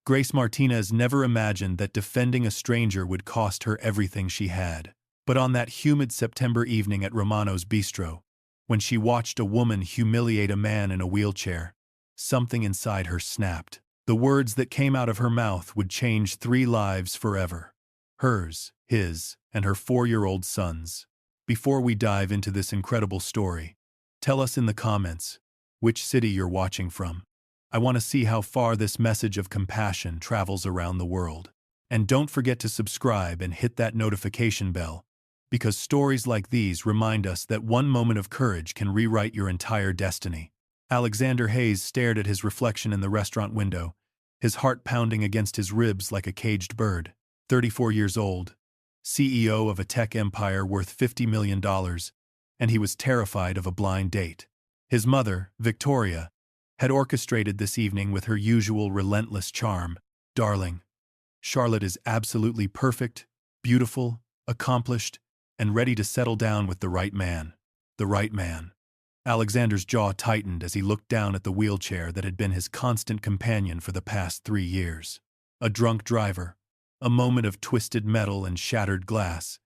Grace Martinez never imagined that defending a stranger would cost her everything she had. But on that humid September evening at Romano's Bistro, when she watched a woman humiliate a man in a wheelchair, something inside her snapped. The words that came out of her mouth would change 3 lives forever. Hers, his, and her 4-year-old son's. Before we dive into this incredible story, tell us in the comments which city you're watching from. I want to see how far this message of compassion travels around the world. And don't forget to subscribe and hit that notification bell, because stories like these remind us that one moment of courage can rewrite your entire destiny. Alexander Hayes stared at his reflection in the restaurant window, his heart pounding against his ribs like a caged bird. 34 years old, CEO of a tech empire worth $50 million, and he was terrified of a blind date. His mother, Victoria, had orchestrated this evening with her usual relentless charm. Darling, Charlotte is absolutely perfect, beautiful, accomplished, and ready to settle down with the right man. The right man. Alexander's jaw tightened as he looked down at the wheelchair that had been his constant companion for the past 3 years. A drunk driver, a moment of twisted metal and shattered glass,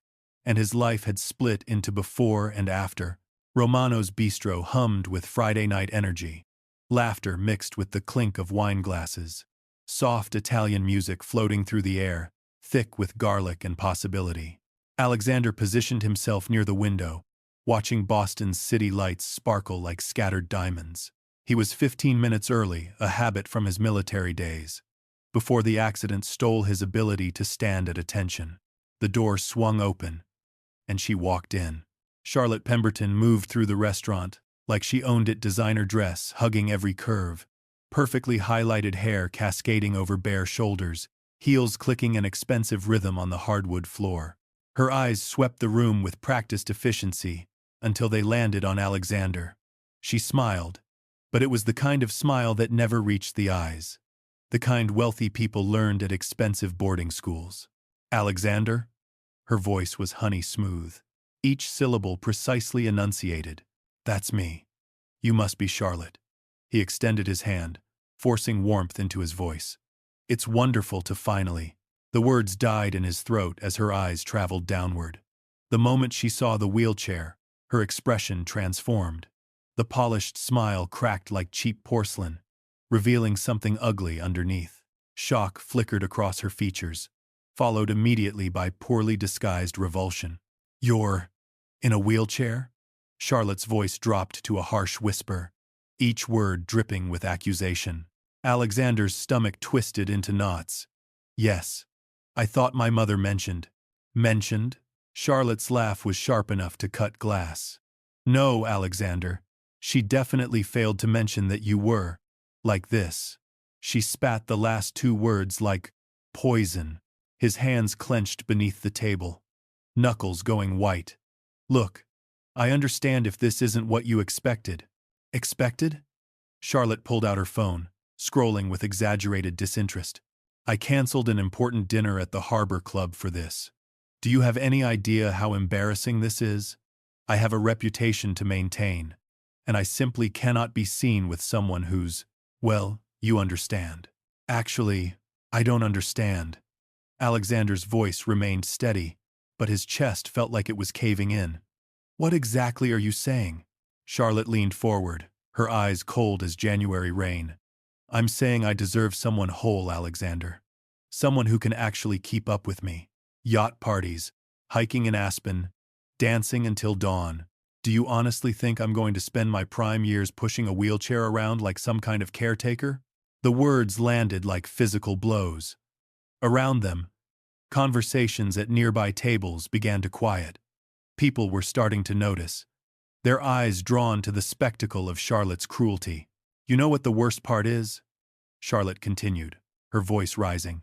and his life had split into before and after. Romano's Bistro hummed with Friday night energy, laughter mixed with the clink of wine glasses, soft Italian music floating through the air, thick with garlic and possibility. Alexander positioned himself near the window, watching Boston's city lights sparkle like scattered diamonds. He was 15 minutes early, a habit from his military days, before the accident stole his ability to stand at attention. The door swung open, and she walked in. Charlotte Pemberton moved through the restaurant like she owned it, designer dress hugging every curve, perfectly highlighted hair cascading over bare shoulders, heels clicking an expensive rhythm on the hardwood floor. Her eyes swept the room with practiced efficiency until they landed on Alexander. She smiled, but it was the kind of smile that never reached the eyes, the kind wealthy people learned at expensive boarding schools. Alexander? Her voice was honey smooth, each syllable precisely enunciated. That's me. You must be Charlotte. He extended his hand, forcing warmth into his voice. It's wonderful to finally. The words died in his throat as her eyes traveled downward. The moment she saw the wheelchair, her expression transformed. The polished smile cracked like cheap porcelain, revealing something ugly underneath. Shock flickered across her features, followed immediately by poorly disguised revulsion. You're in a wheelchair? Charlotte's voice dropped to a harsh whisper, each word dripping with accusation. Alexander's stomach twisted into knots. Yes. I thought my mother mentioned. Mentioned? Charlotte's laugh was sharp enough to cut glass. No, Alexander. She definitely failed to mention that you were like this. She spat the last 2 words like poison, his hands clenched beneath the table, knuckles going white. Look, I understand if this isn't what you expected. Expected? Charlotte pulled out her phone, scrolling with exaggerated disinterest. I canceled an important dinner at the Harbor Club for this. Do you have any idea how embarrassing this is? I have a reputation to maintain, and I simply cannot be seen with someone who's, well, you understand. Actually, I don't understand. Alexander's voice remained steady, but his chest felt like it was caving in. What exactly are you saying? Charlotte leaned forward, her eyes cold as January rain. I'm saying I deserve someone whole, Alexander. Someone who can actually keep up with me. Yacht parties, hiking in Aspen, dancing until dawn. Do you honestly think I'm going to spend my prime years pushing a wheelchair around like some kind of caretaker? The words landed like physical blows. Around them, conversations at nearby tables began to quiet. People were starting to notice, their eyes drawn to the spectacle of Charlotte's cruelty. You know what the worst part is? Charlotte continued, her voice rising.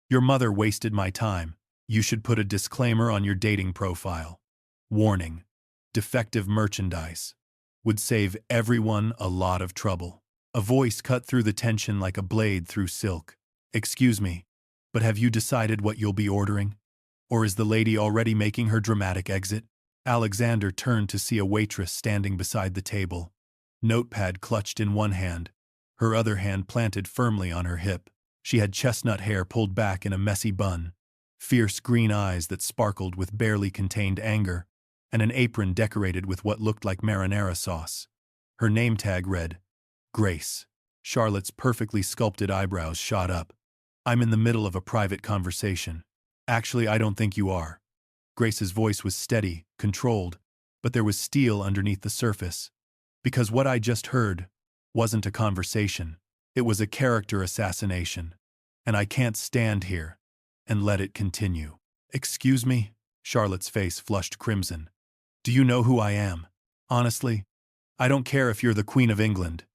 Your mother wasted my time. You should put a disclaimer on your dating profile. Warning: defective merchandise. Would save everyone a lot of trouble. A voice cut through the tension like a blade through silk. Excuse me, but have you decided what you'll be ordering? Or is the lady already making her dramatic exit? Alexander turned to see a waitress standing beside the table, notepad clutched in one hand, her other hand planted firmly on her hip. She had chestnut hair pulled back in a messy bun, fierce green eyes that sparkled with barely contained anger, and an apron decorated with what looked like marinara sauce. Her name tag read, Grace. Charlotte's perfectly sculpted eyebrows shot up. I'm in the middle of a private conversation. Actually, I don't think you are. Grace's voice was steady, controlled, but there was steel underneath the surface. Because what I just heard wasn't a conversation. It was a character assassination. And I can't stand here and let it continue. Excuse me? Charlotte's face flushed crimson. Do you know who I am? Honestly, I don't care if you're the Queen of England.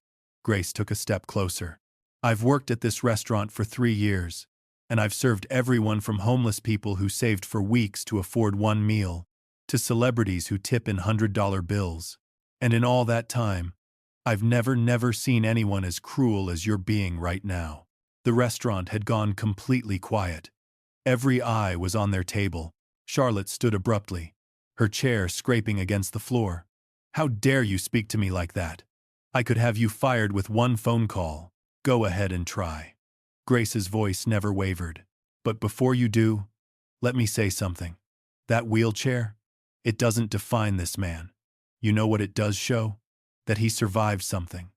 Grace took a step closer. I've worked at this restaurant for 3 years, and I've served everyone from homeless people who saved for weeks to afford one meal, to celebrities who tip in $100 bills. And in all that time, I've never seen anyone as cruel as you're being right now. The restaurant had gone completely quiet. Every eye was on their table. Charlotte stood abruptly, her chair scraping against the floor. How dare you speak to me like that? I could have you fired with one phone call. Go ahead and try. Grace's voice never wavered. But before you do, let me say something. That wheelchair? It doesn't define this man. You know what it does show? That he survived something.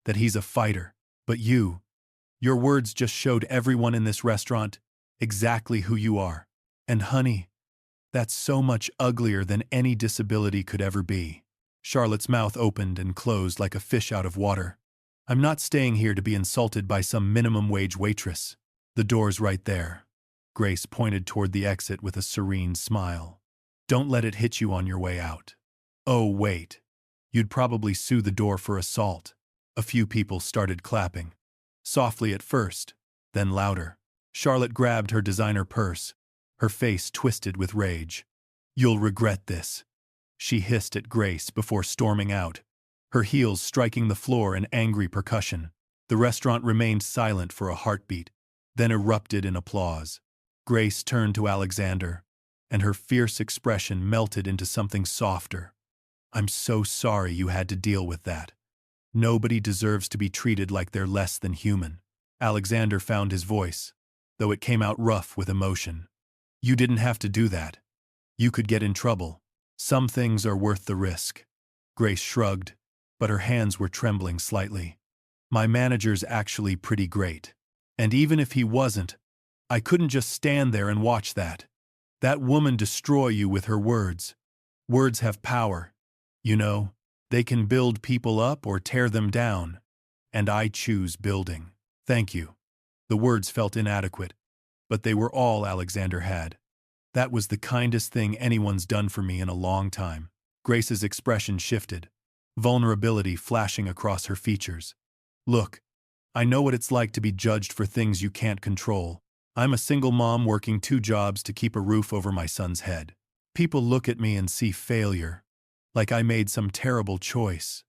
That he's a fighter. But your words just showed everyone in this restaurant exactly who you are. And honey, that's so much uglier than any disability could ever be. Charlotte's mouth opened and closed like a fish out of water. I'm not staying here to be insulted by some minimum-wage waitress. The door's right there. Grace pointed toward the exit with a serene smile. Don't let it hit you on your way out. Oh, wait. You'd probably sue the door for assault. A few people started clapping. Softly at first, then louder. Charlotte grabbed her designer purse, her face twisted with rage. You'll regret this, she hissed at Grace before storming out, her heels striking the floor in angry percussion. The restaurant remained silent for a heartbeat, then erupted in applause. Grace turned to Alexander, and her fierce expression melted into something softer. I'm so sorry you had to deal with that. Nobody deserves to be treated like they're less than human. Alexander found his voice, though it came out rough with emotion. You didn't have to do that. You could get in trouble. Some things are worth the risk. Grace shrugged, but her hands were trembling slightly. My manager's actually pretty great. And even if he wasn't, I couldn't just stand there and watch that. That woman destroy you with her words. Words have power. You know, they can build people up or tear them down. And I choose building. Thank you. The words felt inadequate, but they were all Alexander had. That was the kindest thing anyone's done for me in a long time. Grace's expression shifted, vulnerability flashing across her features. Look, I know what it's like to be judged for things you can't control. I'm a single mom working 2 jobs to keep a roof over my son's head. People look at me and see failure, like I made some terrible choice.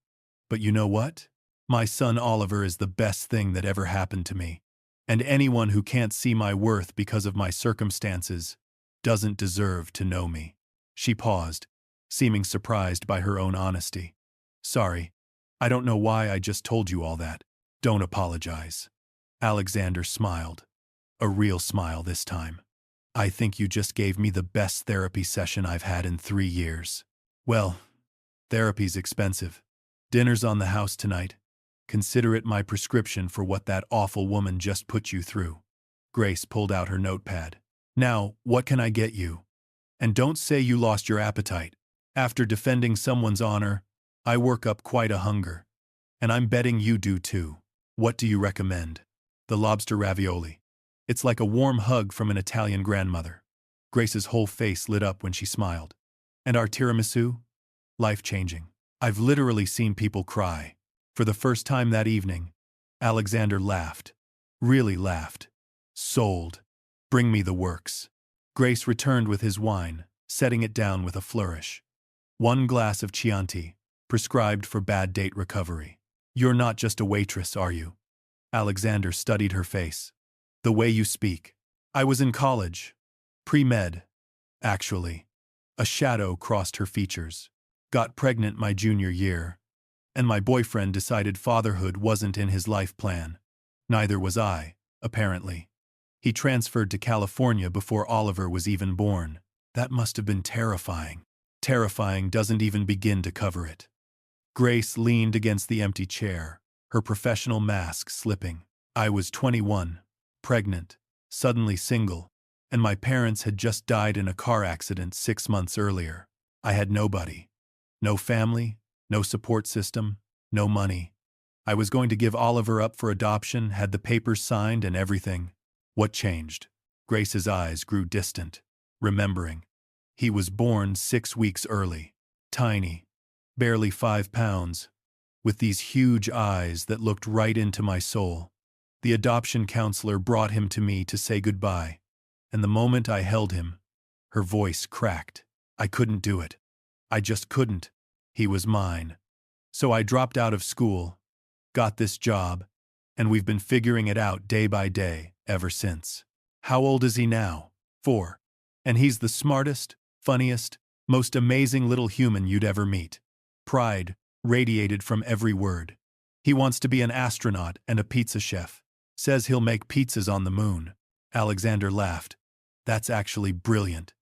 But you know what? My son Oliver is the best thing that ever happened to me. And anyone who can't see my worth because of my circumstances doesn't deserve to know me. She paused, seeming surprised by her own honesty. Sorry, I don't know why I just told you all that. Don't apologize. Alexander smiled. A real smile this time. I think you just gave me the best therapy session I've had in 3 years. Well, therapy's expensive. Dinner's on the house tonight. Consider it my prescription for what that awful woman just put you through. Grace pulled out her notepad. Now, what can I get you? And don't say you lost your appetite. After defending someone's honor, I work up quite a hunger. And I'm betting you do too. What do you recommend? The lobster ravioli. It's like a warm hug from an Italian grandmother. Grace's whole face lit up when she smiled. And our tiramisu? Life-changing. I've literally seen people cry. For the first time that evening, Alexander laughed. Really laughed. Sold. Bring me the works. Grace returned with his wine, setting it down with a flourish. 1 glass of Chianti, prescribed for bad date recovery. You're not just a waitress, are you? Alexander studied her face. The way you speak. I was in college. Pre-med. Actually. A shadow crossed her features. Got pregnant my junior year. And my boyfriend decided fatherhood wasn't in his life plan. Neither was I. apparently. He transferred to California before Oliver was even born. That must have been terrifying. Terrifying doesn't even begin to cover it. Grace leaned against the empty chair, her professional mask slipping. I was 21, pregnant, suddenly single, and my parents had just died in a car accident 6 months earlier. I had nobody. No family, no support system, no money. I was going to give Oliver up for adoption, had the papers signed and everything. What changed? Grace's eyes grew distant, remembering. He was born 6 weeks early, tiny, barely 5 pounds, with these huge eyes that looked right into my soul. The adoption counselor brought him to me to say goodbye, and the moment I held him, her voice cracked. I couldn't do it. I just couldn't. He was mine. So I dropped out of school, got this job, and we've been figuring it out day by day ever since. How old is he now? 4. And he's the smartest, funniest, most amazing little human you'd ever meet. Pride radiated from every word. He wants to be an astronaut and a pizza chef. Says he'll make pizzas on the moon. Alexander laughed. That's actually brilliant.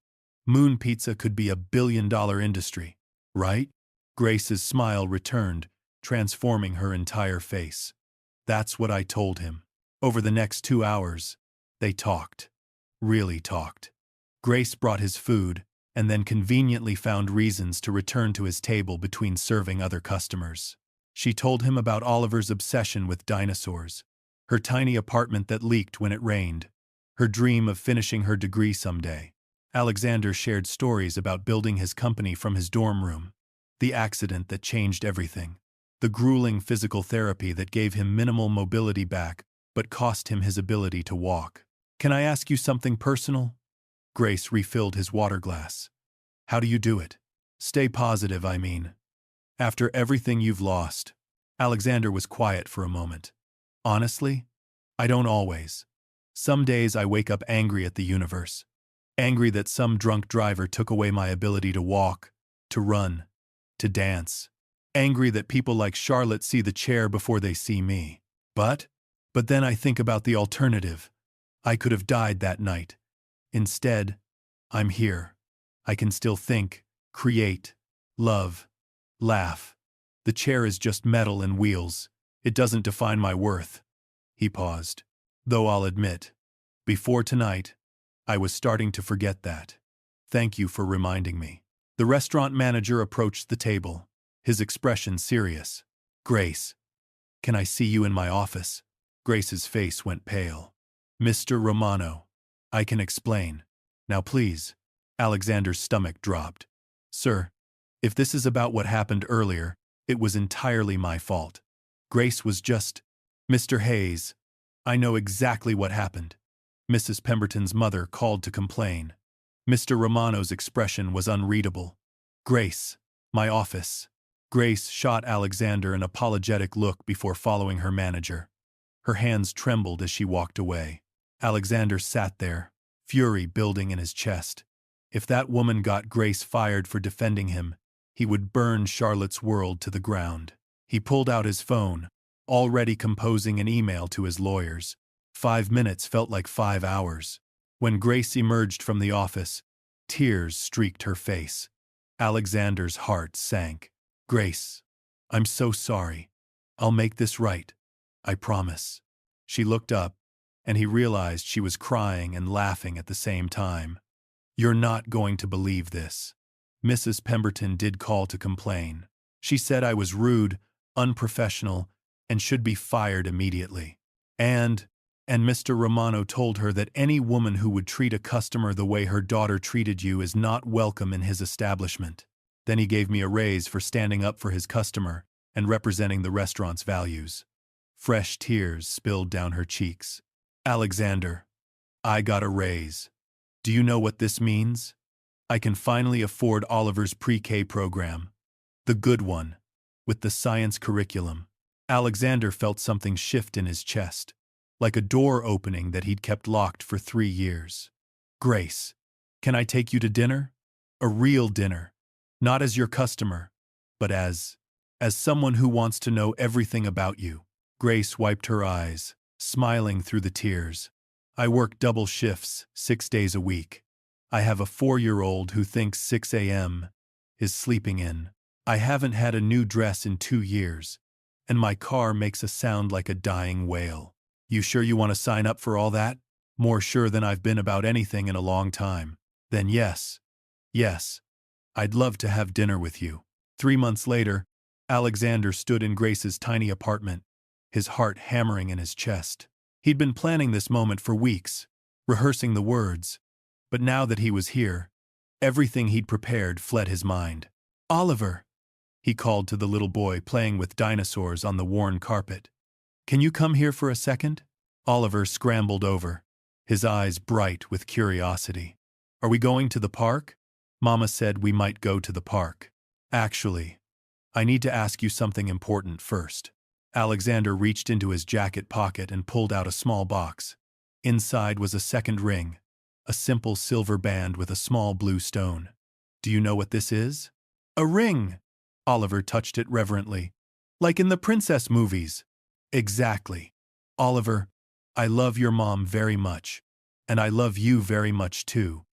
Moon pizza could be $1 billion industry, right? Grace's smile returned, transforming her entire face. That's what I told him. Over the next 2 hours, they talked. Really talked. Grace brought his food, and then conveniently found reasons to return to his table between serving other customers. She told him about Oliver's obsession with dinosaurs, her tiny apartment that leaked when it rained, her dream of finishing her degree someday. Alexander shared stories about building his company from his dorm room, the accident that changed everything, the grueling physical therapy that gave him minimal mobility back but cost him his ability to walk. Can I ask you something personal? Grace refilled his water glass. How do you do it? Stay positive, I mean. After everything you've lost. Alexander was quiet for a moment. Honestly, I don't always. Some days I wake up angry at the universe. Angry that some drunk driver took away my ability to walk, to run, to dance. Angry that people like Charlotte see the chair before they see me. But then I think about the alternative. I could have died that night. Instead, I'm here. I can still think, create, love, laugh. The chair is just metal and wheels. It doesn't define my worth. He paused. Though I'll admit, before tonight, I was starting to forget that. Thank you for reminding me. The restaurant manager approached the table, his expression serious. Grace, can I see you in my office? Grace's face went pale. Mr. Romano, I can explain. Now please. Alexander's stomach dropped. Sir, if this is about what happened earlier, it was entirely my fault. Grace was just... Mr. Hayes, I know exactly what happened. Mrs. Pemberton's mother called to complain. Mr. Romano's expression was unreadable. Grace, my office. Grace shot Alexander an apologetic look before following her manager. Her hands trembled as she walked away. Alexander sat there, fury building in his chest. If that woman got Grace fired for defending him, he would burn Charlotte's world to the ground. He pulled out his phone, already composing an email to his lawyers. 5 minutes felt like 5 hours. When Grace emerged from the office, tears streaked her face. Alexander's heart sank. Grace, I'm so sorry. I'll make this right. I promise. She looked up, and he realized she was crying and laughing at the same time. You're not going to believe this. Mrs. Pemberton did call to complain. She said I was rude, unprofessional, and should be fired immediately. And Mr. Romano told her that any woman who would treat a customer the way her daughter treated you is not welcome in his establishment. Then he gave me a raise for standing up for his customer and representing the restaurant's values. Fresh tears spilled down her cheeks. Alexander, I got a raise. Do you know what this means? I can finally afford Oliver's pre-K program. The good one, with the science curriculum. Alexander felt something shift in his chest, like a door opening that he'd kept locked for 3 years. Grace, can I take you to dinner? A real dinner. Not as your customer, but as someone who wants to know everything about you. Grace wiped her eyes. smiling through the tears. I work double shifts, 6 days a week. I have a 4-year-old who thinks 6 a.m. is sleeping in. I haven't had a new dress in 2 years, and my car makes a sound like a dying whale. You sure you want to sign up for all that? More sure than I've been about anything in a long time. Then yes. Yes. I'd love to have dinner with you. 3 months later, Alexander stood in Grace's tiny apartment, his heart hammering in his chest. He'd been planning this moment for weeks, rehearsing the words, but now that he was here, everything he'd prepared fled his mind. "Oliver," he called to the little boy playing with dinosaurs on the worn carpet. "Can you come here for a second?" Oliver scrambled over, his eyes bright with curiosity. "Are we going to the park? Mama said we might go to the park. Actually, I need to ask you something important first." Alexander reached into his jacket pocket and pulled out a small box. Inside was a second ring, a simple silver band with a small blue stone. "Do you know what this is?" "A ring." Oliver touched it reverently. "Like in the princess movies." "Exactly. Oliver, I love your mom very much, and I love you very much too.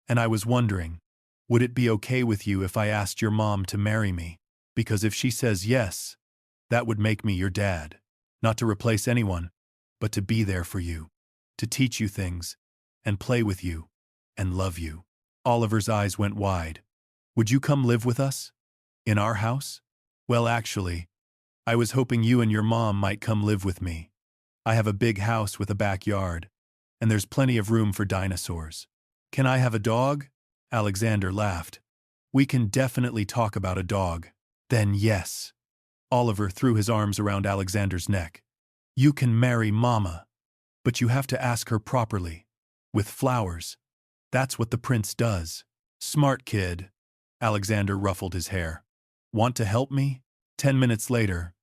And I was wondering, would it be okay with you if I asked your mom to marry me? Because if she says yes, that would make me your dad. Not to replace anyone, but to be there for you, to teach you things, and play with you, and love you." Oliver's eyes went wide. "Would you come live with us? In our house?" "Well, actually, I was hoping you and your mom might come live with me. I have a big house with a backyard, and there's plenty of room for dinosaurs." "Can I have a dog?" Alexander laughed. "We can definitely talk about a dog." "Then yes." Oliver threw his arms around Alexander's neck. "You can marry Mama, but you have to ask her properly. With flowers. That's what the prince does." "Smart kid." Alexander ruffled his hair. "Want to help me?" 10 minutes later,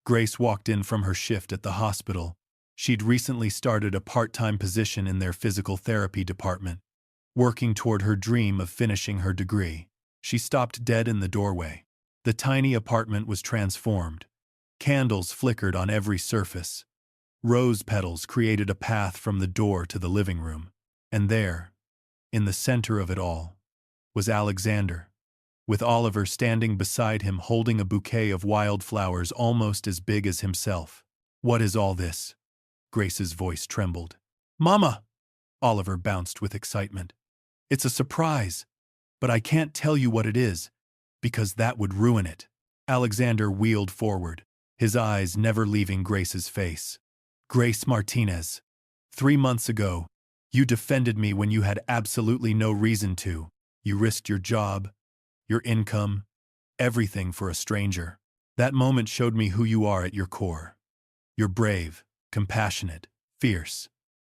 Grace walked in from her shift at the hospital. She'd recently started a part-time position in their physical therapy department, working toward her dream of finishing her degree. She stopped dead in the doorway. The tiny apartment was transformed. Candles flickered on every surface. Rose petals created a path from the door to the living room. And there, in the center of it all, was Alexander, with Oliver standing beside him holding a bouquet of wildflowers almost as big as himself. "What is all this?" Grace's voice trembled. "Mama!" Oliver bounced with excitement. "It's a surprise, but I can't tell you what it is, because that would ruin it." Alexander wheeled forward, his eyes never leaving Grace's face. "Grace Martinez, 3 months ago, you defended me when you had absolutely no reason to. You risked your job, your income, everything for a stranger. That moment showed me who you are at your core. You're brave, compassionate, fierce,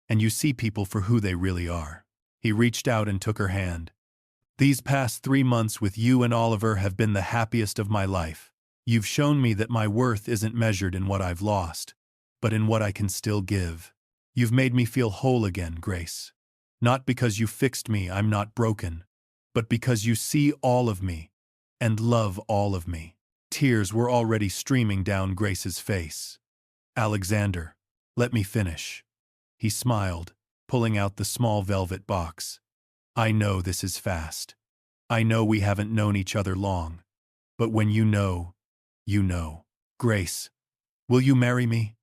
and you see people for who they really are." He reached out and took her hand. "These past 3 months with you and Oliver have been the happiest of my life. You've shown me that my worth isn't measured in what I've lost, but in what I can still give. You've made me feel whole again, Grace. Not because you fixed me, I'm not broken, but because you see all of me and love all of me." Tears were already streaming down Grace's face. "Alexander, let me finish." He smiled, pulling out the small velvet box. "I know this is fast. I know we haven't known each other long. But when you know, you know. Grace, will you marry me?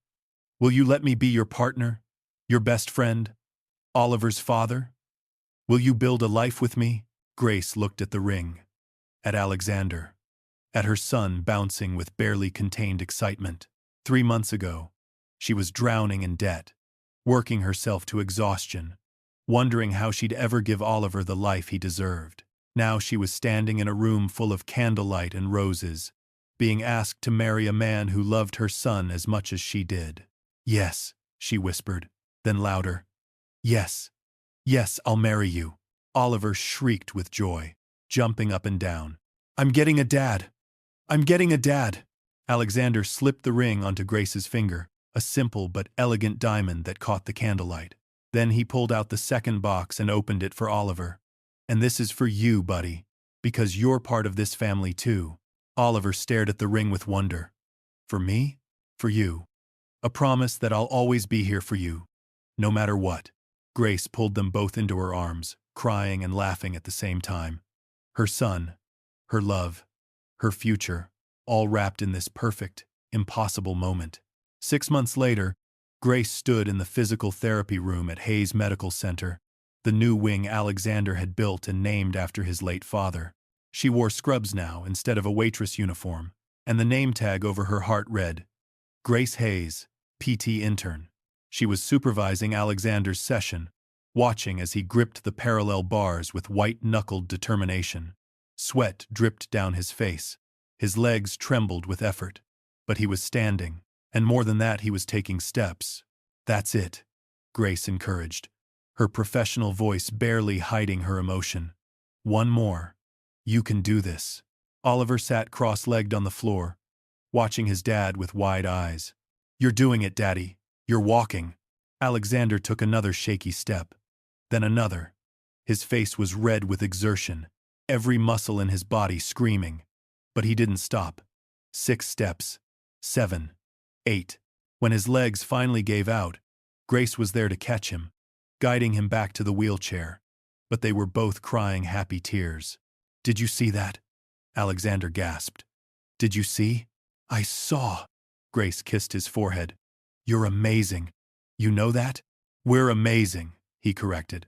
Will you let me be your partner, your best friend, Oliver's father? Will you build a life with me?" Grace looked at the ring, at Alexander, at her son bouncing with barely contained excitement. 3 months ago, she was drowning in debt, working herself to exhaustion, wondering how she'd ever give Oliver the life he deserved. Now she was standing in a room full of candlelight and roses, being asked to marry a man who loved her son as much as she did. "Yes," she whispered, then louder. "Yes, yes, I'll marry you." Oliver shrieked with joy, jumping up and down. "I'm getting a dad! I'm getting a dad!" Alexander slipped the ring onto Grace's finger, a simple but elegant diamond that caught the candlelight. Then he pulled out the second box and opened it for Oliver. "And this is for you, buddy, because you're part of this family too." Oliver stared at the ring with wonder. "For me? For you?" A promise that I'll always be here for you, no matter what. Grace pulled them both into her arms, crying and laughing at the same time. Her son, her love, her future, all wrapped in this perfect, impossible moment. 6 months later, Grace stood in the physical therapy room at Hayes Medical Center, the new wing Alexander had built and named after his late father. She wore scrubs now instead of a waitress uniform, and the name tag over her heart read, Grace Hayes, PT intern. She was supervising Alexander's session, watching as he gripped the parallel bars with white-knuckled determination. Sweat dripped down his face. His legs trembled with effort. But he was standing, and more than that, he was taking steps. That's it, Grace encouraged, her professional voice barely hiding her emotion. One more. You can do this. Oliver sat cross-legged on the floor, watching his dad with wide eyes. You're doing it, Daddy. You're walking. Alexander took another shaky step. Then another. His face was red with exertion, every muscle in his body screaming. But he didn't stop. 6 steps. 7. 8. When his legs finally gave out, Grace was there to catch him, guiding him back to the wheelchair. But they were both crying happy tears. Did you see that? Alexander gasped. Did you see? I saw. Grace kissed his forehead. You're amazing. You know that? We're amazing, he corrected.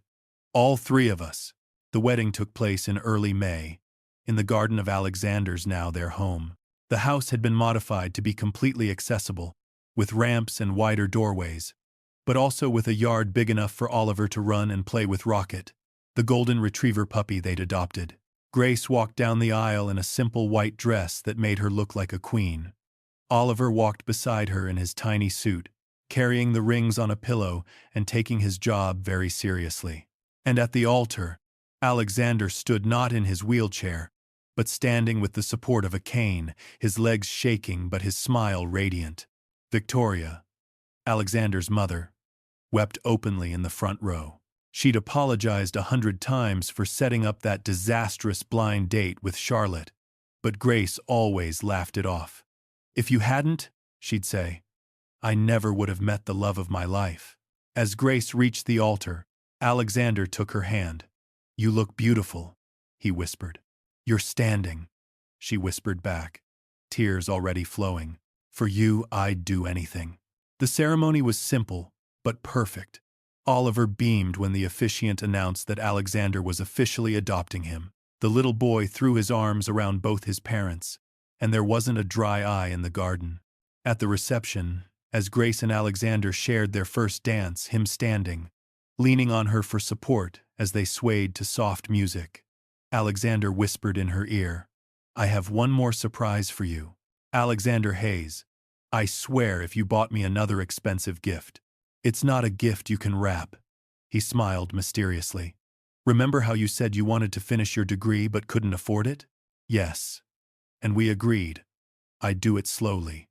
All 3 of us. The wedding took place in early May, in the garden of Alexander's now their home. The house had been modified to be completely accessible, with ramps and wider doorways, but also with a yard big enough for Oliver to run and play with Rocket, the golden retriever puppy they'd adopted. Grace walked down the aisle in a simple white dress that made her look like a queen. Oliver walked beside her in his tiny suit, carrying the rings on a pillow and taking his job very seriously. And at the altar, Alexander stood not in his wheelchair, but standing with the support of a cane, his legs shaking but his smile radiant. Victoria, Alexander's mother, wept openly in the front row. She'd apologized 100 times for setting up that disastrous blind date with Charlotte, but Grace always laughed it off. If you hadn't, she'd say, I never would have met the love of my life. As Grace reached the altar, Alexander took her hand. You look beautiful, he whispered. You're standing, she whispered back, tears already flowing. For you, I'd do anything. The ceremony was simple, but perfect. Oliver beamed when the officiant announced that Alexander was officially adopting him. The little boy threw his arms around both his parents, and there wasn't a dry eye in the garden. At the reception, as Grace and Alexander shared their first dance, him standing, leaning on her for support as they swayed to soft music, Alexander whispered in her ear, I have one more surprise for you. Alexander Hayes, I swear if you bought me another expensive gift, it's not a gift you can wrap. He smiled mysteriously. Remember how you said you wanted to finish your degree but couldn't afford it? Yes. And we agreed. I'd do it slowly,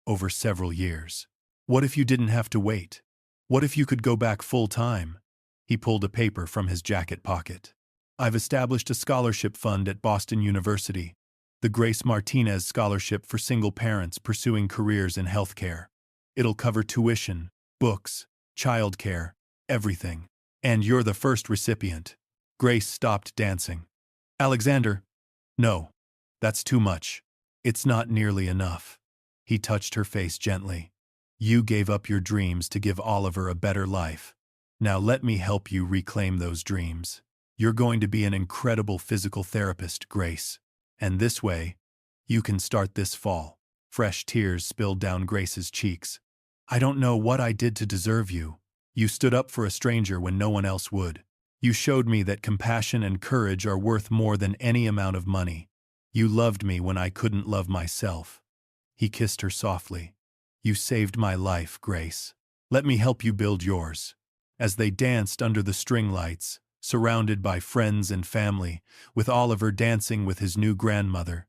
over several years. What if you didn't have to wait? What if you could go back full time? He pulled a paper from his jacket pocket. I've established a scholarship fund at Boston University, the Grace Martinez Scholarship for single parents pursuing careers in healthcare. It'll cover tuition, books, childcare, everything. And you're the first recipient. Grace stopped dancing. Alexander, no, that's too much. It's not nearly enough. He touched her face gently. You gave up your dreams to give Oliver a better life. Now let me help you reclaim those dreams. You're going to be an incredible physical therapist, Grace. And this way, you can start this fall. Fresh tears spilled down Grace's cheeks. I don't know what I did to deserve you. You stood up for a stranger when no one else would. You showed me that compassion and courage are worth more than any amount of money. You loved me when I couldn't love myself. He kissed her softly. You saved my life, Grace. Let me help you build yours. As they danced under the string lights, surrounded by friends and family, with Oliver dancing with his new grandmother,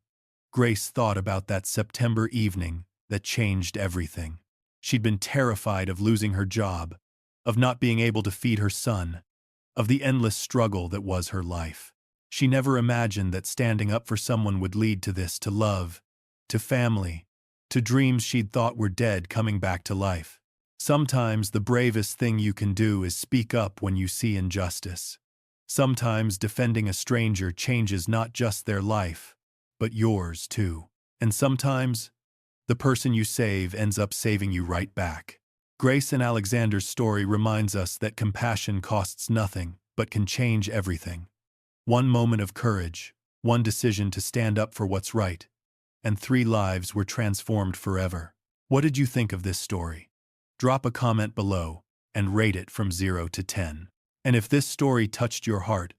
Grace thought about that September evening that changed everything. She'd been terrified of losing her job, of not being able to feed her son, of the endless struggle that was her life. She never imagined that standing up for someone would lead to this, to love, to family, to dreams she'd thought were dead coming back to life. Sometimes the bravest thing you can do is speak up when you see injustice. Sometimes defending a stranger changes not just their life, but yours too. And sometimes, the person you save ends up saving you right back. Grace and Alexander's story reminds us that compassion costs nothing, but can change everything. One moment of courage, one decision to stand up for what's right, and 3 lives were transformed forever. What did you think of this story? Drop a comment below and rate it from 0 to 10. And if this story touched your heart,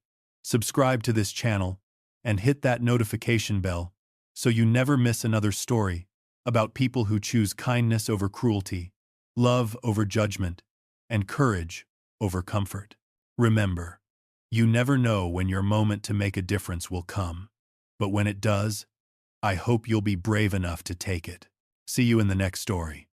subscribe to this channel and hit that notification bell so you never miss another story about people who choose kindness over cruelty, love over judgment, and courage over comfort. Remember, you never know when your moment to make a difference will come. But when it does, I hope you'll be brave enough to take it. See you in the next story.